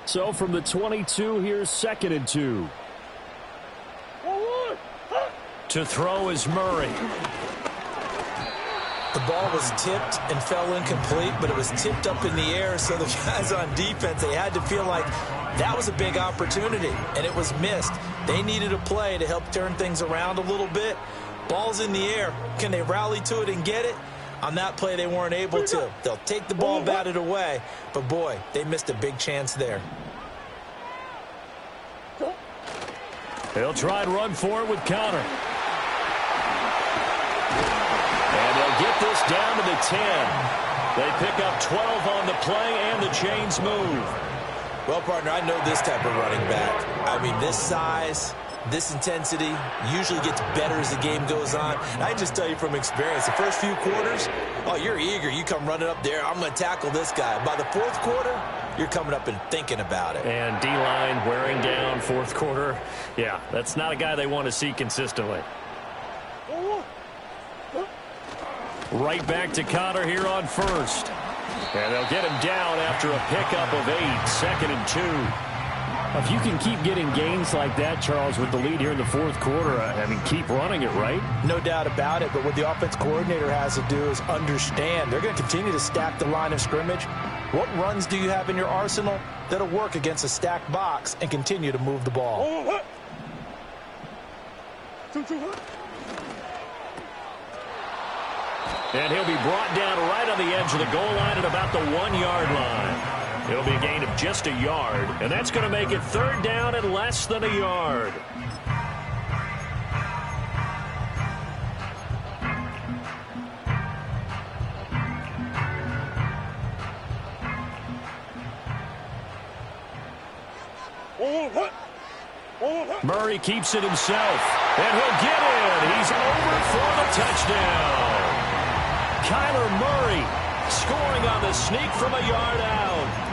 So from the 22, here's 2nd and 2. To throw is Murray. The ball was tipped and fell incomplete, but it was tipped up in the air, so the guys on defense, they had to feel like that was a big opportunity, and it was missed. They needed a play to help turn things around a little bit. Ball's in the air. Can they rally to it and get it? On that play, they weren't able to. They'll take the ball, bat it away. But, boy, they missed a big chance there. They'll try and run for it with Connor. And they'll get this down to the 10. They pick up 12 on the play, and the chains move. Well, partner, I know this type of running back. I mean, this size, this intensity usually gets better as the game goes on. And I just tell you from experience, the first few quarters, oh, you're eager. You come running up there, I'm going to tackle this guy. By the fourth quarter, you're coming up and thinking about it. And D-line wearing down fourth quarter. Yeah, that's not a guy they want to see consistently. Right back to Connor here on first. And they'll get him down after a pickup of 8, 2nd and 2. If you can keep getting gains like that, Charles, with the lead here in the fourth quarter, I mean, keep running it, right? No doubt about it, but what the offense coordinator has to do is understand. They're going to continue to stack the line of scrimmage. What runs do you have in your arsenal that'll work against a stacked box and continue to move the ball? And he'll be brought down right on the edge of the goal line at about the 1-yard line. It'll be a gain of just a yard, and that's going to make it 3rd down and less than a yard. Murray keeps it himself, and he'll get in. He's over for the touchdown. Kyler Murray scoring on the sneak from a yard out.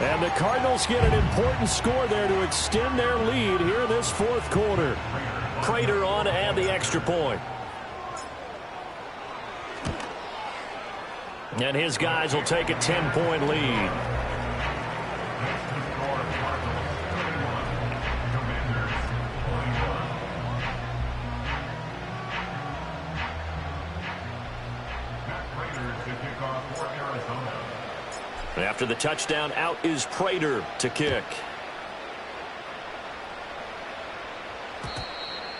And the Cardinals get an important score there to extend their lead here this fourth quarter. Prater on to add the extra point. And his guys will take a 10-point lead. After the touchdown, out is Prater to kick.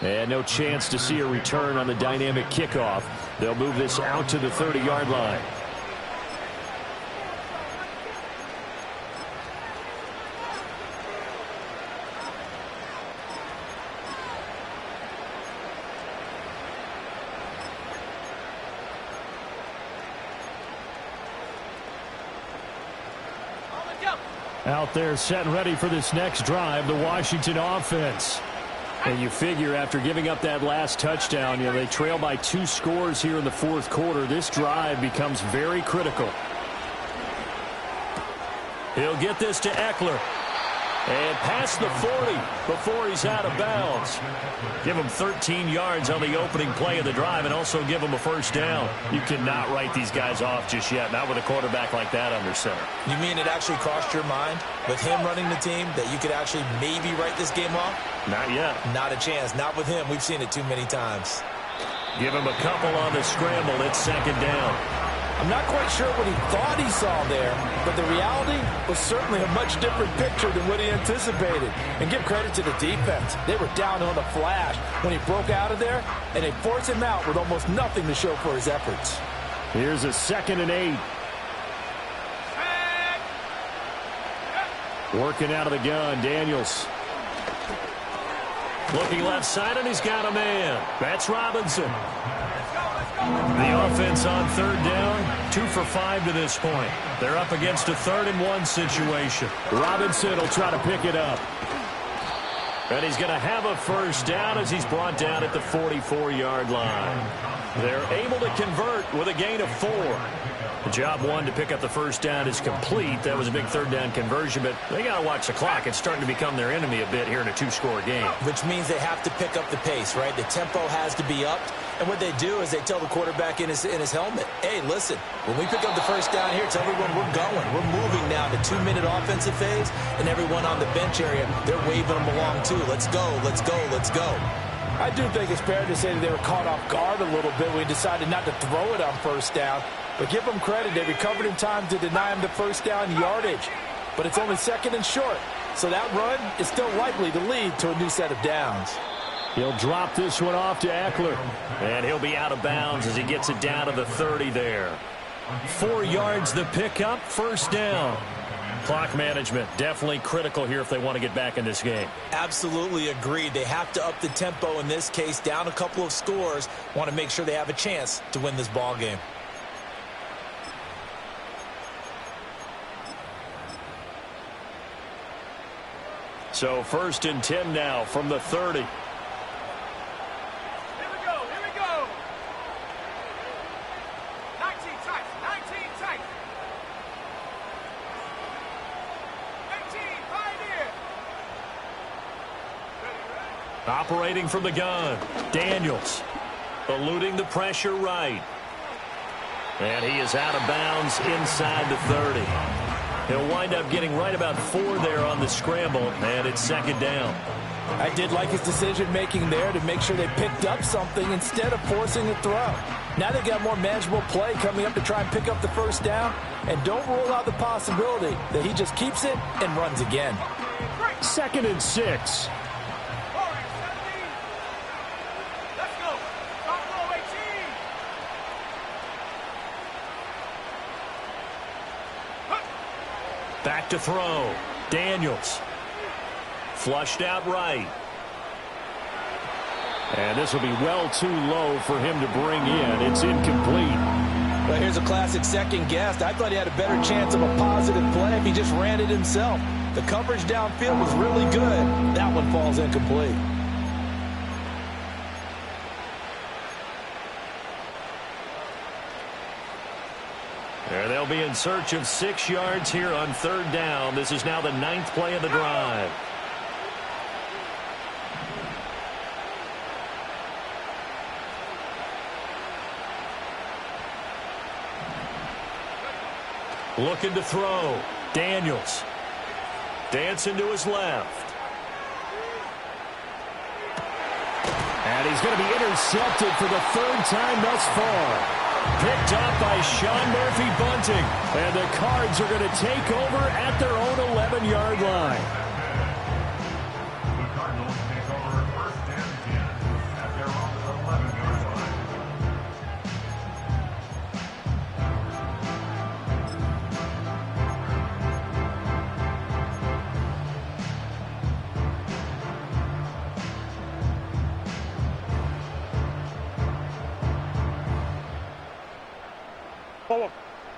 And no chance to see a return on the dynamic kickoff. They'll move this out to the 30-yard line. Out there set and ready for this next drive, the Washington offense. And you figure after giving up that last touchdown, they trail by 2 scores here in the fourth quarter. This drive becomes very critical. He'll get this to Eckler. And past the 40 before he's out of bounds. Give him 13 yards on the opening play of the drive and also give him a first down. You cannot write these guys off just yet, not with a quarterback like that under center. You mean it actually crossed your mind with him running the team that you could actually maybe write this game off? Not yet. Not a chance. Not with him. We've seen it too many times. Give him a couple on the scramble. It's second down. I'm not quite sure what he thought he saw there, but the reality was certainly a much different picture than what he anticipated. And give credit to the defense. They were down on the flash when he broke out of there, and they forced him out with almost nothing to show for his efforts. Here's a 2nd and 8. Working out of the gun, Daniels. Looking left side, and he's got a man. That's Robinson. The offense on 3rd down, 2 for 5 to this point. They're up against a 3rd and 1 situation. Robinson will try to pick it up. And he's going to have a first down as he's brought down at the 44-yard line. They're able to convert with a gain of 4. The job one to pick up the first down is complete. That was a big 3rd down conversion, but they got to watch the clock. It's starting to become their enemy a bit here in a 2-score game. Which means they have to pick up the pace, right? The tempo has to be upped. And what they do is they tell the quarterback in his helmet, hey, listen, when we pick up the first down here, tell everyone we're going. We're moving now to 2-minute offensive phase, and everyone on the bench area, they're waving them along too. Let's go, let's go, let's go. I do think it's fair to say that they were caught off guard a little bit when we decided not to throw it on first down. But give them credit. They recovered in time to deny him the first down yardage. But it's only 2nd and short. So that run is still likely to lead to a new set of downs. He'll drop this one off to Eckler. And he'll be out of bounds as he gets it down to the 30 there. 4 yards the pickup, first down. Clock management definitely critical here if they want to get back in this game. Absolutely agreed. They have to up the tempo in this case, down a couple of scores. Want to make sure they have a chance to win this ball game. So 1st and 10 now from the 30. Operating from the gun, Daniels, eluding the pressure right. And he is out of bounds inside the 30. He'll wind up getting right about 4 there on the scramble, and it's 2nd down. I did like his decision-making there to make sure they picked up something instead of forcing a throw. Now they got more manageable play coming up to try and pick up the first down, and don't rule out the possibility that he just keeps it and runs again. 2nd and 6. Back to throw. Daniels. Flushed out right. And this will be well too low for him to bring in. It's incomplete. Well, here's a classic second guess. I thought he had a better chance of a positive play if he just ran it himself. The coverage downfield was really good. That one falls incomplete. There they'll be in search of 6 yards here on 3rd down. This is now the 9th play of the drive. Looking to throw. Daniels. Dancing to his left. And he's going to be intercepted for the 3rd time thus far. Picked up by Sean Murphy-Bunting. And the Cards are going to take over at their own 11-yard line. The Cardinals take over 1st and 10 at their own 11-yard line.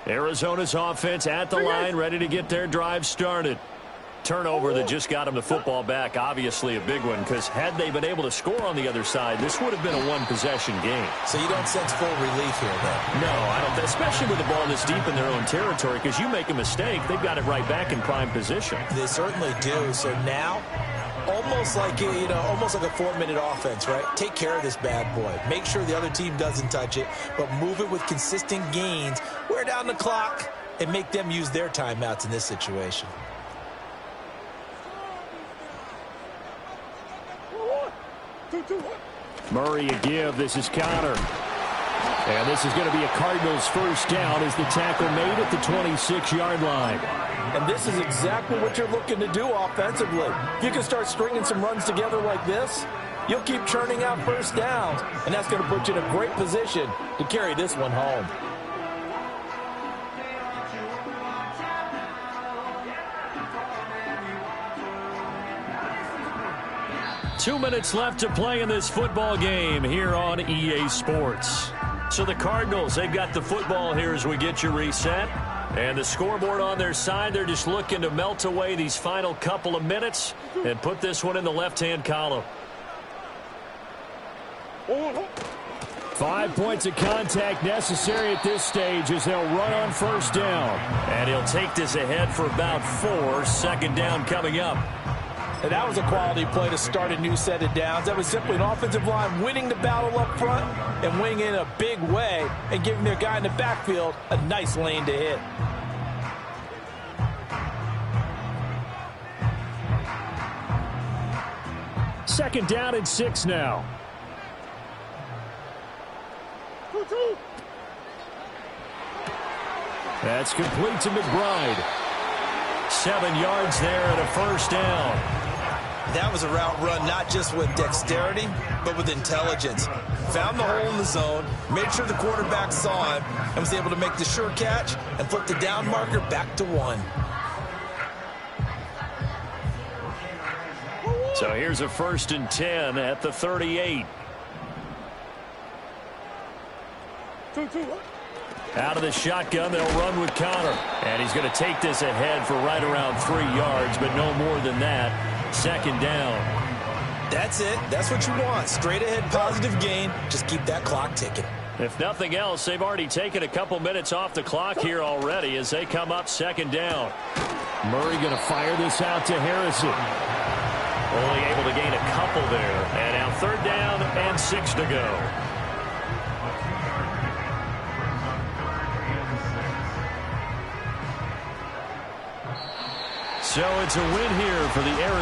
Arizona's offense at the line, ready to get their drive started. Turnover that just got them the football back, obviously a big one, because had they been able to score on the other side, this would have been a one-possession game. So you don't sense full relief here, though? No, I don't, especially with the ball this deep in their own territory, because you make a mistake, they've got it right back in prime position. They certainly do. So now, almost like almost like a 4-minute offense, right? Take care of this bad boy. Make sure the other team doesn't touch it, but move it with consistent gains. Wear down the clock and make them use their timeouts in this situation. Murray a give. This is Connor. And this is going to be a Cardinals first down as the tackle made at the 26-yard line. And this is exactly what you're looking to do offensively. If you can start stringing some runs together like this, you'll keep churning out first downs, and that's going to put you in a great position to carry this one home. Two minutes left to play in this football game here on EA Sports. So the Cardinals, they've got the football here as we get you reset. And the scoreboard on their side, they're just looking to melt away these final couple of minutes and put this one in the left-hand column. 5 points of contact necessary at this stage as they'll run on first down. And he'll take this ahead for about 4. Second down coming up. And that was a quality play to start a new set of downs. That was simply an offensive line winning the battle up front and winning in a big way and giving their guy in the backfield a nice lane to hit. Second down and 6 now. That's complete to McBride. 7 yards there and a first down. That was a route run not just with dexterity, but with intelligence. Found the hole in the zone, made sure the quarterback saw him, and was able to make the sure catch and flip the down marker back to 1. So here's a 1st and 10 at the 38. Out of the shotgun, they'll run with Connor. And he's going to take this ahead for right around 3 yards, but no more than that. Second down. That's it. That's what you want. Straight ahead positive gain. Just keep that clock ticking. If nothing else, they've already taken a couple minutes off the clock here already as they come up second down. Murray going to fire this out to Harrison. Only able to gain a couple there. And now third down and 6 to go. So it's a win here for the Arizona.